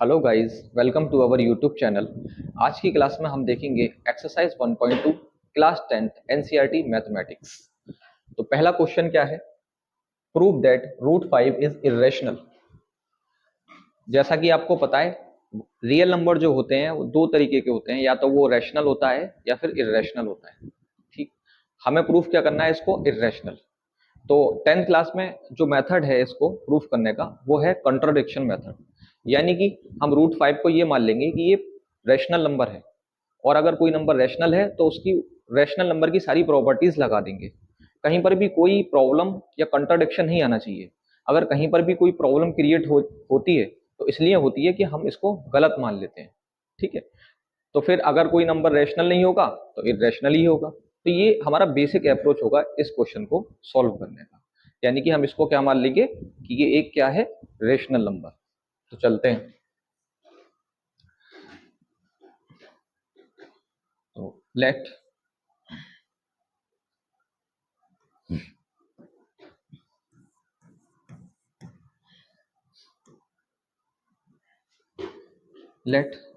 Hello guys, welcome to our YouTube channel. आज की class में हम देखेंगे exercise 1.2 class 10th NCERT mathematics. तो पहला क्वेश्चन क्या है? Prove that root 5 is irrational. जैसा कि आपको पता है, रियल नंबर जो होते हैं वो दो तरीके के होते हैं, या तो वो रैशनल होता है या फिर इरेशनल होता है। ठीक, हमें प्रूफ क्या करना है इसको? इरेशनल। तो 10th क्लास में जो मेथड है इसको प्रूफ करने का वो है कंट्राडिक्शन मेथड। यानी कि हम रूट 5 को ये मान लेंगे कि ये रैशनल नंबर है, और अगर कोई नंबर रैशनल है तो उसकी रैशनल नंबर की सारी प्रॉपर्टीज लगा देंगे। कहीं पर भी कोई प्रॉब्लम या कंट्राडिक्शन नहीं आना चाहिए। अगर कहीं पर भी कोई प्रॉब्लम क्रिएट होती है तो इसलिए होती है कि हम इसको गलत मान लेते हैं। ठीक है, तो फिर अगर कोई नंबर रैशनल नहीं होगा तो इरेशनल ही होगा। तो ये हमारा बेसिक अप्रोच होगा इस क्वेश्चन को सॉल्व करने का। यानी कि हम इसको क्या मान लेंगे कि ये एक क्या है? Rational number. तो चलते हैं। तो let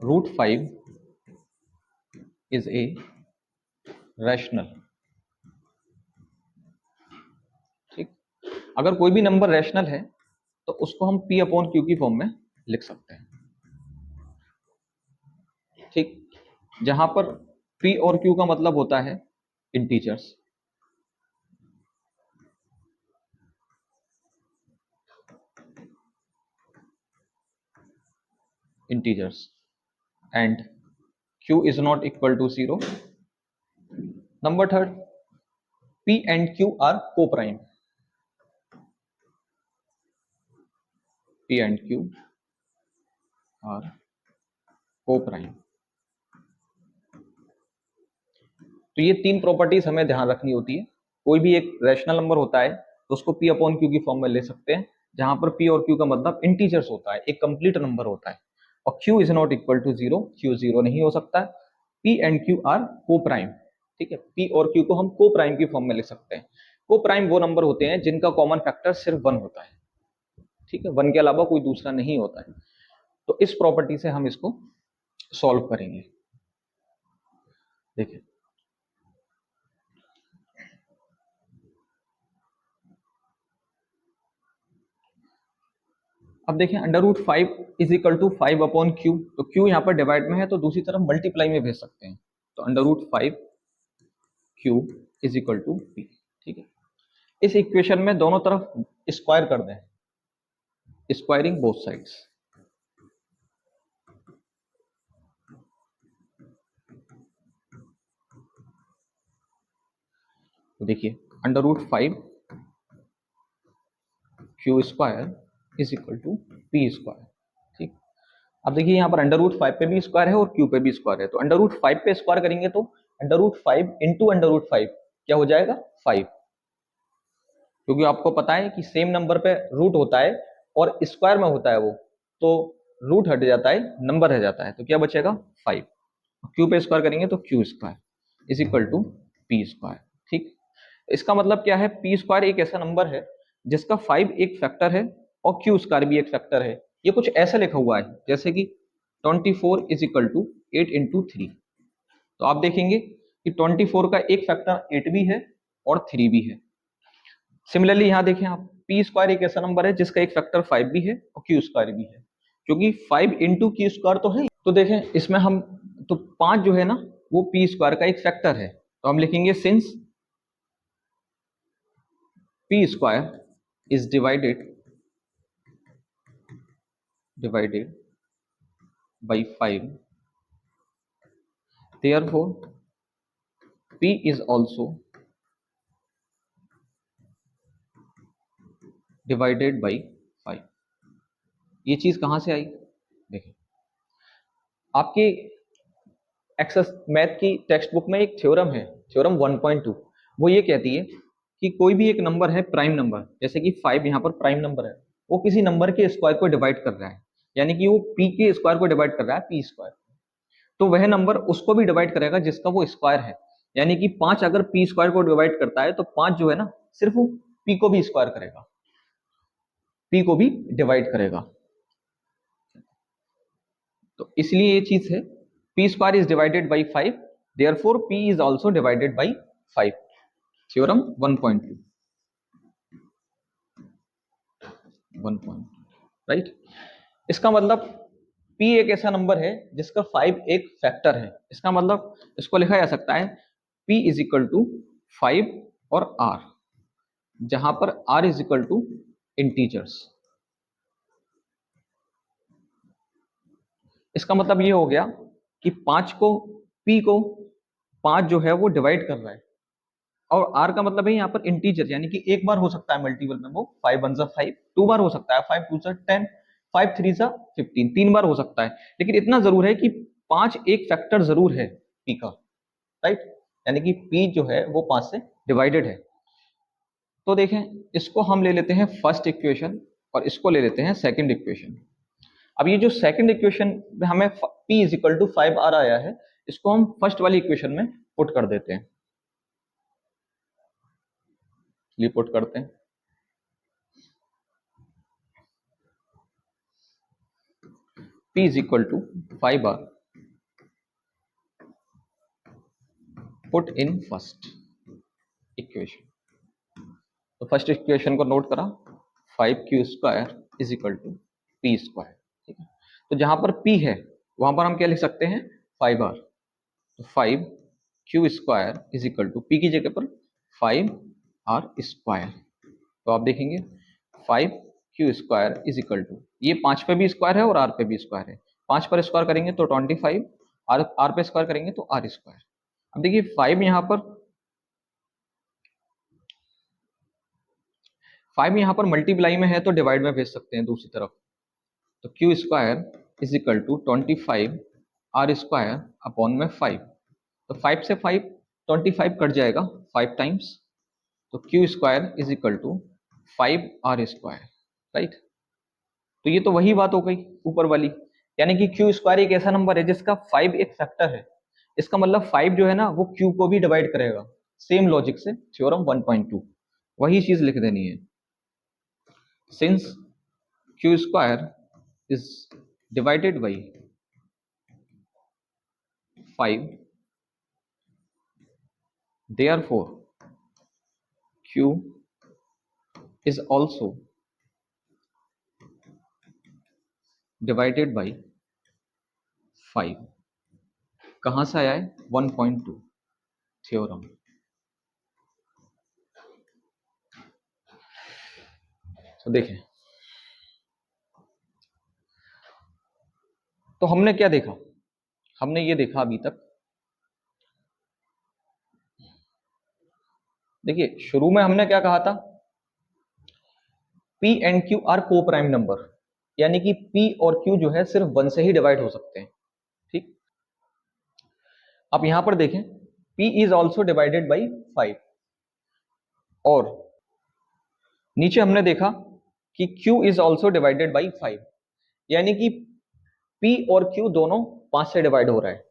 root 5 is a rational. ठीक, अगर कोई भी नंबर रैशनल है तो उसको हम p अपॉन क्यू की फॉर्म में लिख सकते हैं। ठीक, जहां पर p और q का मतलब होता है integers. Integers and q is not equal to 0. Number third, p and q are co-prime. p and q are co-prime. तो ये तीन प्रॉपर्टीज हमें ध्यान रखनी होती है। कोई भी एक रैशनल नंबर होता है तो उसको p अपॉन क्यू की फॉर्म में ले सकते हैं, जहां पर p और q का मतलब इंटीजर्स होता है, एक कंप्लीट नंबर होता है। और q is not equal to 0, q 0 नहीं हो सकता है। p and q are coprime. ठीक है, p और q को हम को प्राइम की फॉर्म में लिख सकते हैं। को प्राइम वो नंबर होते हैं जिनका कॉमन फैक्टर सिर्फ 1 होता है। ठीक है, 1 के अलावा कोई दूसरा नहीं होता है। तो इस प्रॉपर्टी से हम इसको सॉल्व करेंगे। देखिए, अब देखिए, under root 5 is equal to 5 upon q. तो क्यू यहाँ पर डिवाइड में है तो दूसरी तरफ मल्टीप्लाई में भेज सकते हैं। तो under root 5 q is equal to p. ठीक है, इस इक्वेशन में दोनों तरफ स्क्वायर कर दें, स्क्वायरिंग बोथ साइड्स। तो देखिए, under root 5 q square is equal to p square. ठीक, अब देखिए यहाँ पर अंडर रूट 5 पे भी स्क्वायर है और क्यू पे भी स्क्वायर है। तो अंडर रूट 5 पे स्क्वायर करेंगे तो under root 5 into under root 5 क्या हो जाएगा? 5। क्योंकि आपको पता है कि सेम नंबर पे रूट होता है और स्क्वायर में होता है वो, तो रूट हट जाता है, नंबर रह जाता है, तो क्या बचेगा? 5। क्यू पे स्क्वायर करेंगे तो q square is equal to p square. ठीक, इसका मतलब क्या है? पी स्क्वायर एक ऐसा नंबर है जिसका 5 एक फैक्टर है और क्यू स्क्वायर भी एक फैक्टर है। ये कुछ ऐसा लिखा हुआ है जैसे कि 24 इज इक्वल टू 8 इंटू 3। तो आप देखेंगे कि 24 का एक फैक्टर 8 भी है और 3 भी है। सिमिलरली यहाँ देखें आप, पी स्क्वायर एक ऐसा नंबर है जिसका एक फैक्टर 5 भी है और क्यू स्क्वायर भी है, क्योंकि 5 इंटू क्यू स्क्वायर तो है। तो देखें इसमें हम, तो 5 जो है ना वो पी स्क्वायर का एक फैक्टर है, तो हम लिखेंगे since P square is divided by 5, therefore p is also divided by 5। ये चीज कहां से आई? देखिए, आपकी एक्सेस मैथ की टेक्स्ट बुक में एक थ्योरम है, थ्योरम 1.2। वो ये कहती है कि कोई भी एक नंबर है प्राइम नंबर, जैसे कि 5 यहाँ पर प्राइम नंबर है, वो किसी नंबर के स्क्वायर को डिवाइड कर रहा है, यानी कि वो p के स्क्वायर को डिवाइड कर रहा है, पी स्क्वायर। तो वह नंबर उसको भी डिवाइड करेगा जिसका वो स्क्वायर है। यानी कि 5 अगर पी स्क्वायर को डिवाइड करता है तो 5 जो है ना सिर्फ वो पी को भी स्क्वायर करेगा, पी को भी डिवाइड करेगा। तो इसलिए ये चीज है, P square is divided by 5, therefore P is also divided by 5। Theorem 1.2, 1.2, right. इसका मतलब p एक ऐसा नंबर है जिसका 5 एक फैक्टर है। इसका मतलब इसको लिखा जा सकता है p इज इक्वल टू 5 और r, जहां पर r is equal to integers. इसका मतलब ये हो गया कि 5 को, p को 5 जो है वो डिवाइड कर रहा है, और r का मतलब है यहाँ पर इंटीजर, यानी कि एक बार हो सकता है मल्टीपल में, वो 5 1 5, 2 बार हो सकता है 5 2 10, 5 3 15, 3 बार हो सकता है। लेकिन इतना जरूर है कि 5 एक फैक्टर जरूर है p का, राइट, यानी कि p जो है वो 5 से डिवाइडेड है। तो देखें, इसको हम ले लेते हैं फर्स्ट इक्वेशन और इसको ले लेते हैं सेकंड इक्वेशन। अब ये जो सेकंड इक्वेशन में हमें p is equal to 5r आया है, इसको हम फर्स्ट वाली इक्वेशन में पुट कर देते हैं। लिए पुट करते हैं, p is equal to 5r, put in first equation. तो फर्स्ट इक्वेशन को नोट करा, 5q square is equal to p square, ठीक है। तो जहां पर p है वहां पर हम क्या लिख सकते हैं, 5r। तो 5q square is equal to p की जगह पर 5r स्क्वायर। तो आप देखेंगे 5q square is equal to, ये 5 पे भी स्क्वायर है और r पे भी स्क्वायर है, 5 पर स्क्वायर करेंगे तो 25, r पे स्क्वायर करेंगे तो r स्क्वायर। अब देखिए 5 यहाँ पर मल्टीप्लाई में है तो डिवाइड में भेज सकते हैं दूसरी तरफ। तो q square is equal to 25 r square upon में 5। तो 5 से 5 25 कट जाएगा 5 टाइम्स, तो q square is equal to 5r square, right. तो ये तो वही बात हो गई ऊपर वाली, यानी कि q स्क्वायर एक ऐसा नंबर है जिसका 5 एक फैक्टर है। इसका मतलब 5 जो है ना वो q को भी डिवाइड करेगा। सेम लॉजिक से थ्योरम 1.2 वही चीज लिख देनी है। Since q square is divided by 5, therefore q is also divided by 5। कहां से आया है, 1.2 थ्योरम। तो देखें, तो हमने क्या देखा, हमने ये देखा अभी तक, देखिए शुरू में हमने क्या कहा था, p एंड q आर को प्राइम नंबर, यानी कि p और q जो है सिर्फ 1 से ही डिवाइड हो सकते हैं, ठीक। अब यहां पर देखें, p is also divided by 5, और नीचे हमने देखा कि q is also divided by 5, यानी कि p और q दोनों 5 से डिवाइड हो रहा है,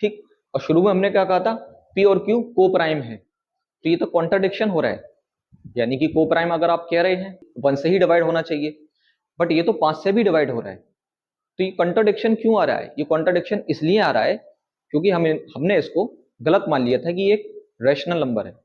ठीक। और शुरू में हमने क्या कहा था, p और q को प्राइम है, तो ये तो कॉन्ट्राडिक्शन हो रहा है, यानी कि को प्राइम अगर आप कह रहे हैं 1 से ही डिवाइड होना चाहिए, बट ये तो 5 से भी डिवाइड हो रहा है। तो ये कॉन्ट्राडिक्शन क्यों आ रहा है, ये कॉन्ट्राडिक्शन इसलिए आ रहा है क्योंकि हमने इसको गलत मान लिया था कि ये एक रैशनल नंबर है।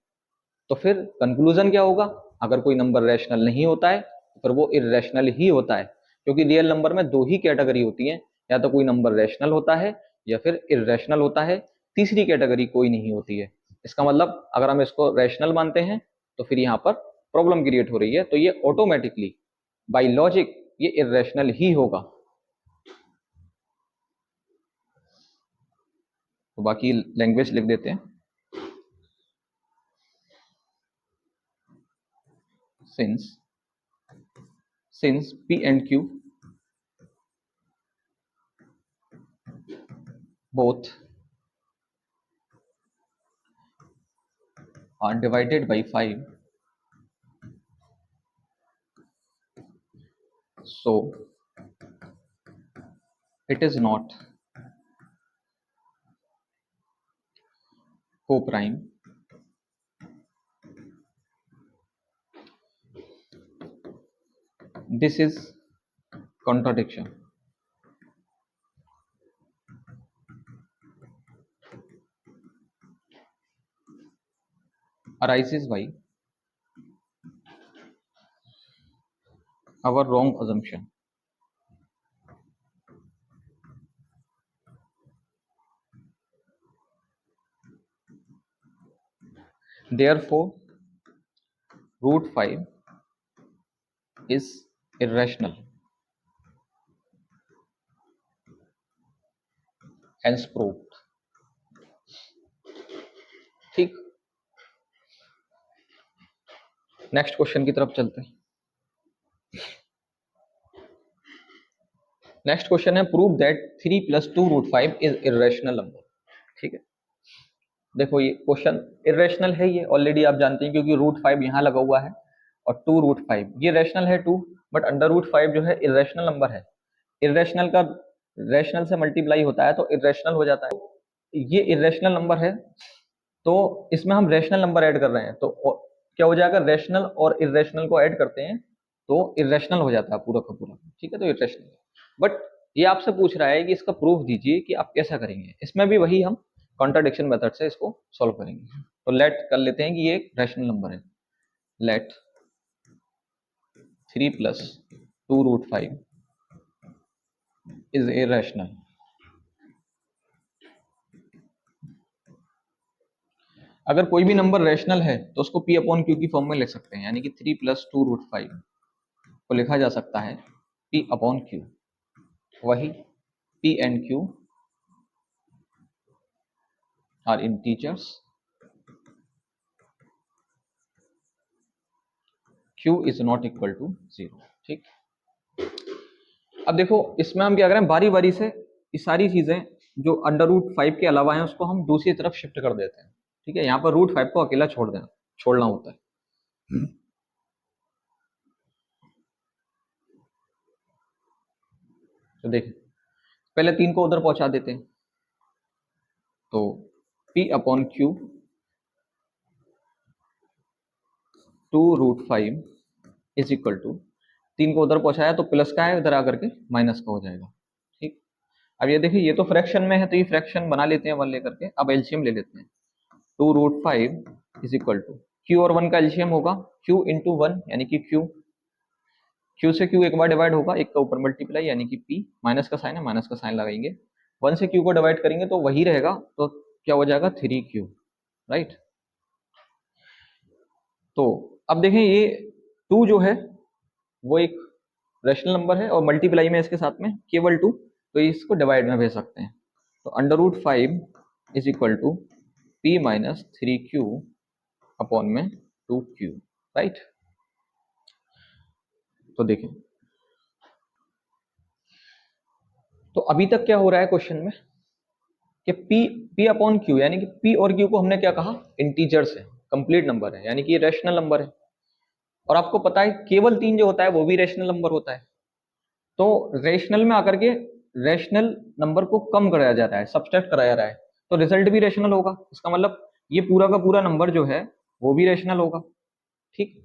तो फिर कंक्लूजन क्या होगा, अगर कोई नंबर रैशनल नहीं होता है तो फिर वो इररेशनल ही होता है, क्योंकि रियल नंबर में दो ही कैटेगरी होती है, या तो कोई नंबर रैशनल होता है या फिर इररेशनल होता है, तीसरी कैटेगरी कोई नहीं होती है। इसका मतलब अगर हम इसको रैशनल मानते हैं तो फिर यहाँ पर प्रॉब्लम क्रिएट हो रही है, तो ये ऑटोमेटिकली बाय लॉजिक ये इररेशनल ही होगा। तो बाकी लैंग्वेज लिख देते हैं, since p and q both are divided by 5, so it is not co-prime. This is contradiction. arises by our wrong assumption. Therefore, root 5 is irrational. Hence proved. ठीक, next question की तरफ चलते हैं. नेक्स्ट क्वेश्चन है prove that 3 + 2 root 5 is irrational number. ठीक है, देखो ये क्वेश्चन इरेशनल है, ये ऑलरेडी आप जानते हैं क्योंकि रूट 5 यहाँ लगा हुआ है और 2 रूट 5 ये रैशनल है 2, बट अंडर रूट 5 जो है इरेशनल नंबर है. इरेशनल का रैशनल से मल्टीप्लाई होता है तो इरेशनल हो जाता है. ये इरेशनल नंबर है तो इसमें हम रैशनल नंबर ऐड कर रहे हैं तो क्या हो जाएगा, रैशनल और इरेशनल को ऐड करते हैं तो इरेशनल हो जाता है पूरा का पूरा. ठीक है, तो इरेशनल. बट ये आपसे पूछ रहा है कि इसका प्रूफ दीजिए कि आप कैसा करेंगे. इसमें भी वही हम कॉन्ट्राडिक्शन मेथड से इसको सॉल्व करेंगे. तो लेट कर लेते हैं कि ये एक रैशनल नंबर है. Let 3 + 2 root 5 is irrational. अगर कोई भी नंबर रैशनल है तो उसको P अपॉन Q की फॉर्म में लिख सकते हैं, यानी कि 3 + 2 रूट 5 को लिखा जा सकता है P अपॉन Q. वही P and Q are integers, Q is not equal to 0. ठीक, अब देखो इसमें हम क्या करें, बारी बारी से ये सारी चीजें जो अंडर रूट 5 के अलावा हैं उसको हम दूसरी तरफ शिफ्ट कर देते हैं. ठीक है, यहाँ पर रूट 5 को अकेला छोड़ना होता है. तो देखिए पहले 3 को उधर पहुंचा देते हैं तो P upon Q 2 root 5 is equal to 3 को उधर पहुंचाया तो प्लस का है, उधर आकर के माइनस का हो जाएगा. ठीक, अब ये देखिए ये तो फ्रैक्शन में है तो ये फ्रैक्शन बना लेते हैं 1 लेकर के. अब एलसीएम ले लेते हैं. 2 root 5 is equal to Q और 1 का एलसीएम होगा Q इंटू 1 यानी कि Q से Q एक बार डिवाइड होगा, एक का ऊपर मल्टीप्लाई यानी कि P. माइनस का साइन है, माइनस का साइन लगाएंगे. 1 से Q को डिवाइड करेंगे तो वही रहेगा, तो क्या हो जाएगा 3Q. राइट, तो अब देखें ये 2 जो है वो एक रैशनल नंबर है और मल्टीप्लाई में इसके साथ में केवल 2, तो इसको डिवाइड में भेज सकते हैं. तो under root 5 is equal to P minus 3Q upon में 2Q. राइट, तो देखें तो अभी तक क्या हो रहा है क्वेश्चन में कि P अपॉन Q यानी कि P और Q को हमने क्या कहा, इंटीजर्स है, कंप्लीट नंबर है, यानी कि ये रैशनल नंबर है. और आपको पता है केवल 3 जो होता है वो भी रैशनल नंबर होता है. तो रैशनल में आकर के रैशनल नंबर को कम कराया जा रहा है, सब्सट्रैक्ट कराया जा रहा है, तो रिजल्ट भी रैशनल होगा. इसका मतलब ये पूरा का पूरा नंबर जो है वो भी रैशनल होगा. ठीक,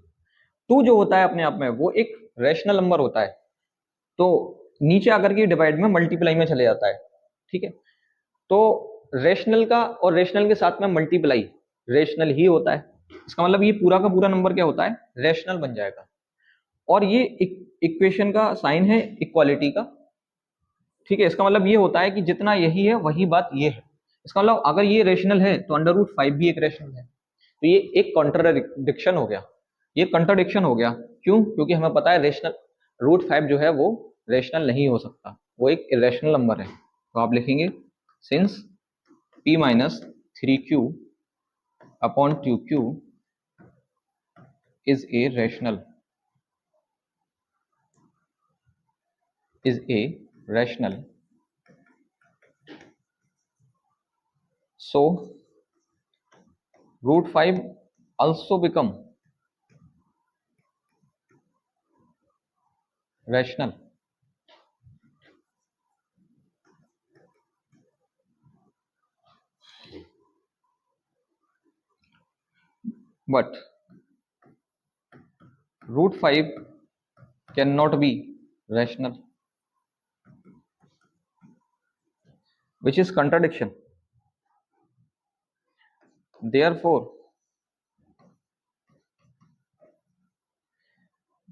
2 जो होता है अपने आप में वो एक रैशनल नंबर होता है तो नीचे आकर के डिवाइड में मल्टीप्लाई में चले जाता है. ठीक है, तो रैशनल का और रैशनल के साथ में मल्टीप्लाई रैशनल ही होता है. इसका मतलब ये पूरा का पूरा नंबर क्या होता है, रैशनल बन जाएगा. और ये इक्वेशन का साइन है इक्वालिटी का. ठीक है, इसका मतलब ये होता है कि जितना यही है वही बात ये है. इसका मतलब अगर ये रैशनल है तो अंडर रूट 5 भी एक रैशनल है. तो ये एक कॉन्ट्राडिक्शन हो गया. ये कंट्राडिक्शन हो गया क्यों, क्योंकि हमें पता है रैशनल रूट 5 जो है वो रैशनल नहीं हो सकता, वो एक इरेशनल नंबर है. तो आप लिखेंगे since P minus 3Q upon 2Q is a rational, so root 5 also become rational. But root 5 cannot be rational, which is contradiction. Therefore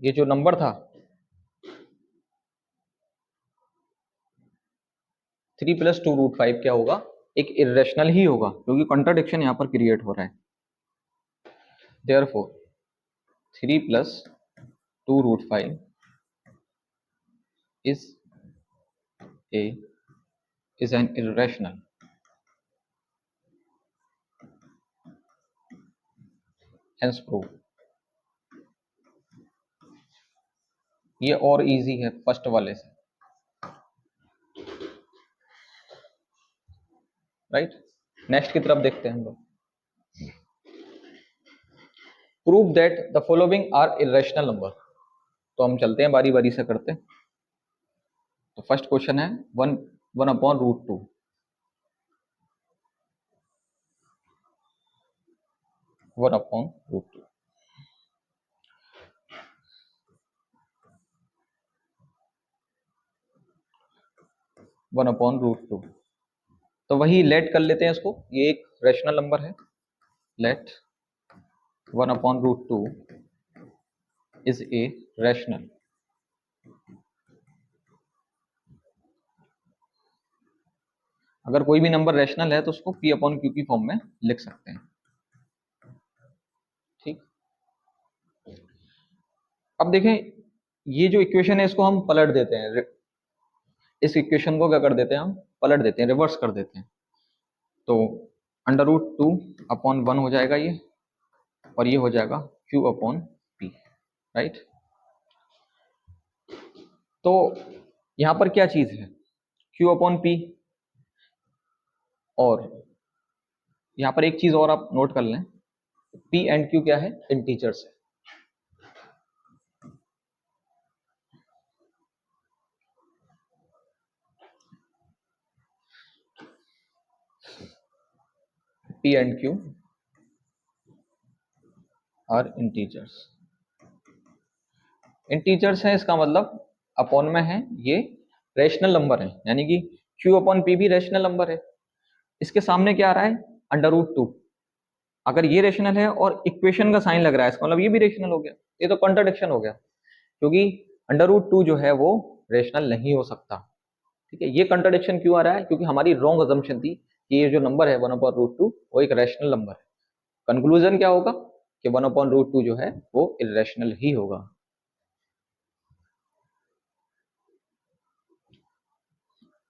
ये जो नंबर था 3 + 2√5 क्या होगा, एक इरेशनल ही होगा, क्योंकि कॉन्ट्राडिक्शन यहाँ पर क्रिएट हो रहा है। Therefore 3 + 2√5 is an irrational, hence prove। ये और इजी है फर्स्ट वाले से, राइट। नेक्स्ट की तरफ देखते हैं हम लोग। Prove that the following are irrational number. तो हम चलते हैं बारी बारी से करते हैं। तो फर्स्ट क्वेश्चन है 1/√2। 1/√2 1/√2। तो वही लेट कर लेते हैं इसको, ये एक रेशनल नंबर है। Let 1/√2 is a rational. अगर कोई भी नंबर रेशनल है तो उसको P/Q की फॉर्म में लिख सकते हैं, ठीक। अब देखें, ये जो इक्वेशन है इसको हम पलट देते हैं। इस इक्वेशन को क्या कर देते हैं, हम पलट देते हैं, रिवर्स कर देते हैं। तो √2/1 हो जाएगा ये, और ये हो जाएगा Q/P, राइट। तो यहां पर क्या चीज है, Q/P। और यहां पर एक चीज और आप नोट कर लें, P एंड Q क्या है, इंटीजर्स है। P and Q are integers. Integers है, इसका मतलब अपॉन में है, ये रेशनल नंबर है, यानी कि Q/P भी रेशनल नंबर है। इसके सामने क्या आ रहा है, √2। अगर ये रेशनल है और इक्वेशन का साइन लग रहा है, इसका मतलब ये भी रेशनल हो गया। ये तो कॉन्ट्रडिक्शन हो गया, क्योंकि √2 जो है वो रेशनल नहीं हो सकता, ठीक है। ये कॉन्ट्रडिक्शन क्यों आ रहा है, क्योंकि हमारी रॉन्ग अजम्पशन थी कि ये जो नंबर है 1/√2 वो एक रेशनल नंबर है। कंक्लूजन क्या होगा कि 1/√2 जो है वो इरेशनल ही होगा।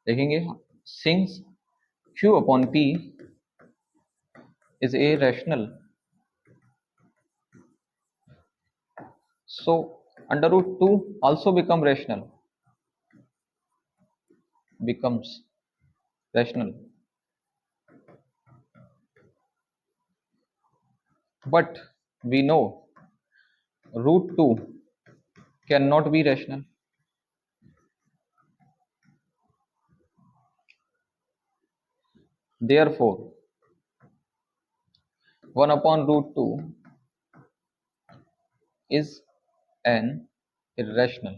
देखेंगे, since Q/P is a rational, so √2 also becomes rational, but we know √2 cannot be rational। Therefore 1/√2 is an irrational,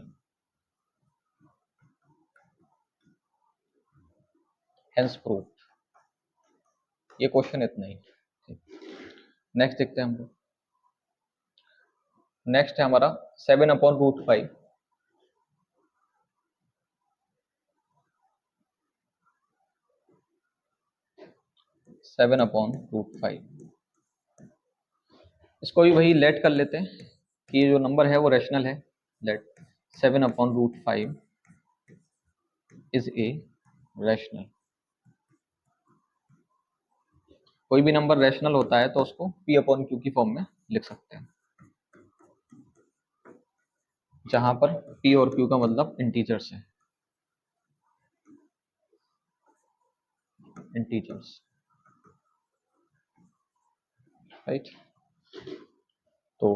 hence proved। ये क्वेश्चन इतना ही। नेक्स्ट देखते हैं हम लोग। नेक्स्ट है हमारा 7/√5। 7/√5 इसको भी वही लेट कर लेते हैं कि ये जो नंबर है वो रेशनल है। Let 7/√5 is a rational. कोई भी नंबर रेशनल होता है तो उसको P/Q की फॉर्म में लिख सकते हैं, जहां पर P और Q का मतलब इंटीजर्स है, इंटीजर्स, राइट। तो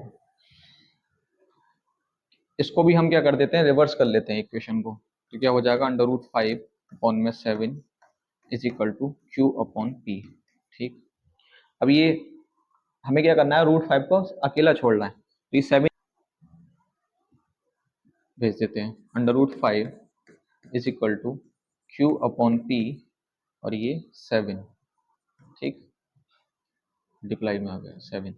इसको भी हम क्या कर देते हैं, रिवर्स कर लेते हैं इक्वेशन को। तो क्या हो जाएगा, √5/7 इज इक्वल टू Q/P, ठीक। अब ये हमें क्या करना है, √5 को अकेला छोड़ना है, तो ये 7 भेज देते हैं। √5 इज इक्वल टू Q/P और ये 7, ठीक, डिप्लाई में आ गया 7।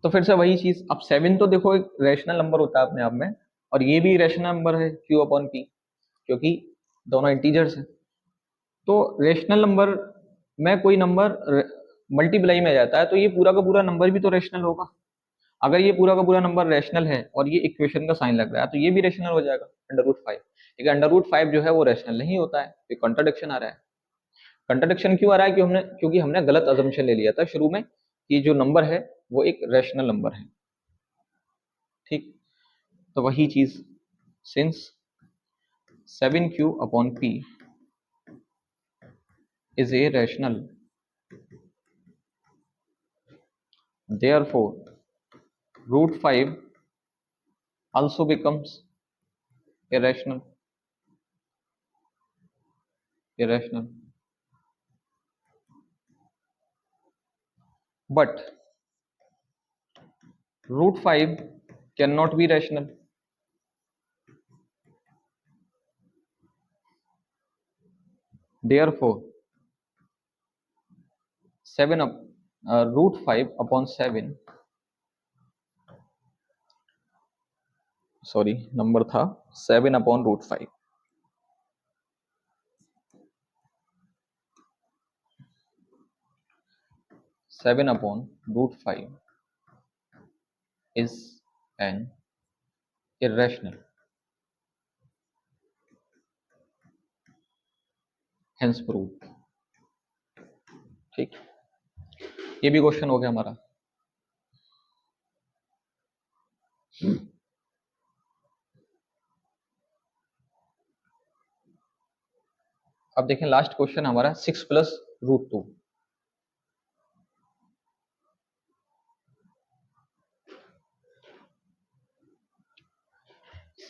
तो फिर से वही चीज, अब 7 तो देखो एक रेशनल नंबर होता है अपने आप में, और ये भी रेशनल नंबर है क्यू अपॉन पी, क्योंकि दोनों इंटीजर्स हैं। तो रेशनल नंबर में कोई नंबर मल्टीप्लाई में जाता है तो ये पूरा का पूरा नंबर भी तो रेशनल होगा। अगर ये पूरा का पूरा नंबर रेशनल है और ये इक्वेशन का साइन लग रहा है तो ये भी रेशनल हो जाएगा √5। लेकिन √5 जो है वो रेशनल नहीं होता है, ये कॉन्ट्रडिक्शन आ रहा है। कॉन्ट्रडिक्शन क्यों आ रहा है? क्योंकि हमने गलत अजम्पशन ले लिया था शुरू में कि जो नंबर है वो एक रेशनल नंबर है। ठीक, तो वही चीज, since 7q upon p is a rational, therefore √5 also becomes irrational. Irrational. But √5 cannot be rational. Therefore, 7 up √5 upon 7, sorry number था 7 upon √5, 7 upon √5 is an irrational, hence proved। ठीक, ये भी क्वेश्चन हो गया हमारा। अब देखें लास्ट क्वेश्चन हमारा 6 प्लस √2।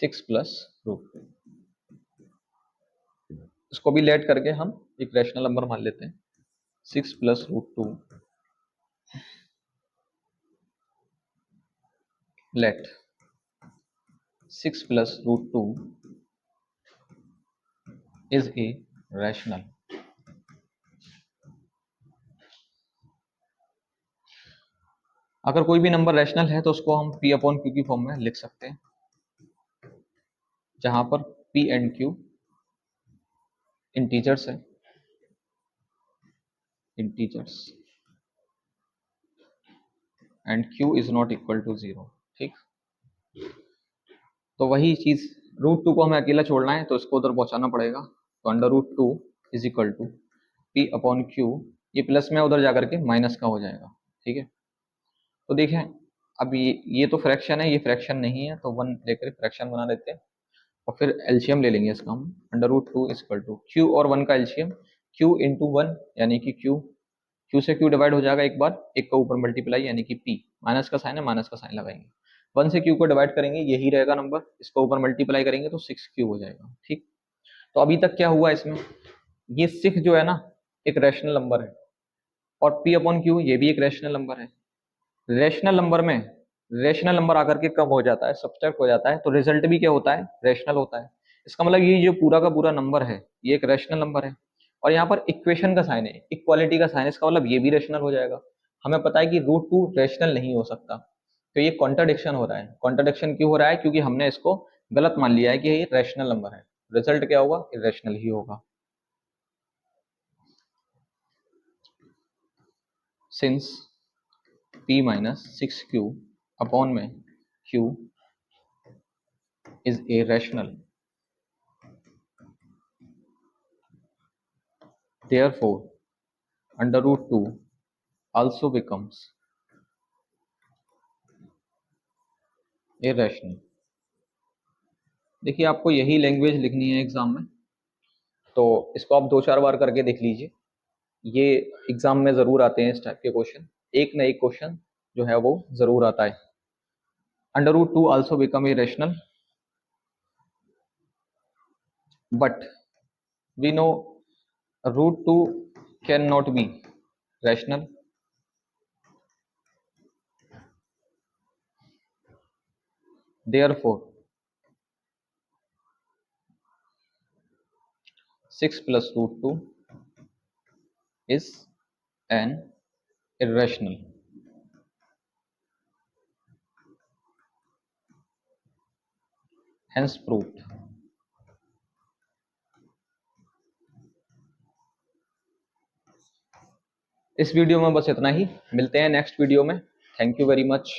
6 प्लस √2, इसको भी लेट करके हम एक रैशनल नंबर मान लेते हैं। 6 plus √2 let 6 plus √2 is a rational। अगर कोई भी नंबर रैशनल है तो उसको हम p अपॉन क्यू की फॉर्म में लिख सकते हैं, जहां पर p एंड q इंटीजर्स है, integers, and q is not equal to 0। ठीक, तो वही चीज, √2 को हमें अकेला छोड़ना है तो इसको उधर पहुंचाना पड़ेगा, तो √2 is equal to p upon q, ये प्लस में उधर जाकर के माइनस का हो जाएगा। ठीक है, तो देखें अब ये तो फ्रैक्शन है, ये फ्रैक्शन नहीं है, तो 1 लेकर फ्रैक्शन बना लेते हैं और फिर एलसीएम ले लेंगे इसका हम। √2 इज इक्वल टू क्यू और 1 का एलसीएम, q इंटू 1 यानी कि q से q डिवाइड हो जाएगा एक बार, एक का ऊपर मल्टीप्लाई यानी कि p, माइनस का साइन है माइनस का साइन लगाएंगे, 1 से q को डिवाइड करेंगे यही रहेगा नंबर, इसको ऊपर मल्टीप्लाई करेंगे तो 6q हो जाएगा। ठीक, तो अभी तक क्या हुआ इसमें, ये 6 जो है ना एक रैशनल नंबर है, और p अपॉन क्यू ये भी एक रैशनल नंबर है। रेशनल नंबर में रेशनल नंबर आकर के कम हो जाता है, सब्ट्रैक्ट हो जाता है, तो रिजल्ट भी क्या होता है, रेशनल होता है। इसका मतलब ये जो पूरा का पूरा नंबर है ये एक रेशनल नंबर है, और यहाँ पर इक्वेशन का साइन है, इक्वालिटी का साइन है, इसका मतलब ये भी रेशनल हो जाएगा। हमें पता है कि √2 रेशनल नहीं हो सकता, तो ये कॉन्ट्रडिक्शन हो रहा है। कॉन्ट्रडिक्शन क्यों हो रहा है? क्योंकि हमने इसको गलत मान लिया है कि ये रेशनल नंबर है, रिजल्ट क्या होगा, इरेशनल ही होगा। Since p minus 6q upon में q is a rational, therefore √2 also becomes irrational। देखिए आपको यही लैंग्वेज लिखनी है एग्जाम में, तो इसको आप 2-4 बार करके देख लीजिए, ये एग्जाम में जरूर आते हैं इस टाइप के क्वेश्चन, एक न एक क्वेश्चन जो है वो जरूर आता है। √2 also become irrational, but we know √2 cannot be rational, therefore 6 plus √2 is an irrational। Hence proved. इस वीडियो में बस इतना ही, मिलते हैं नेक्स्ट वीडियो में। Thank you very much.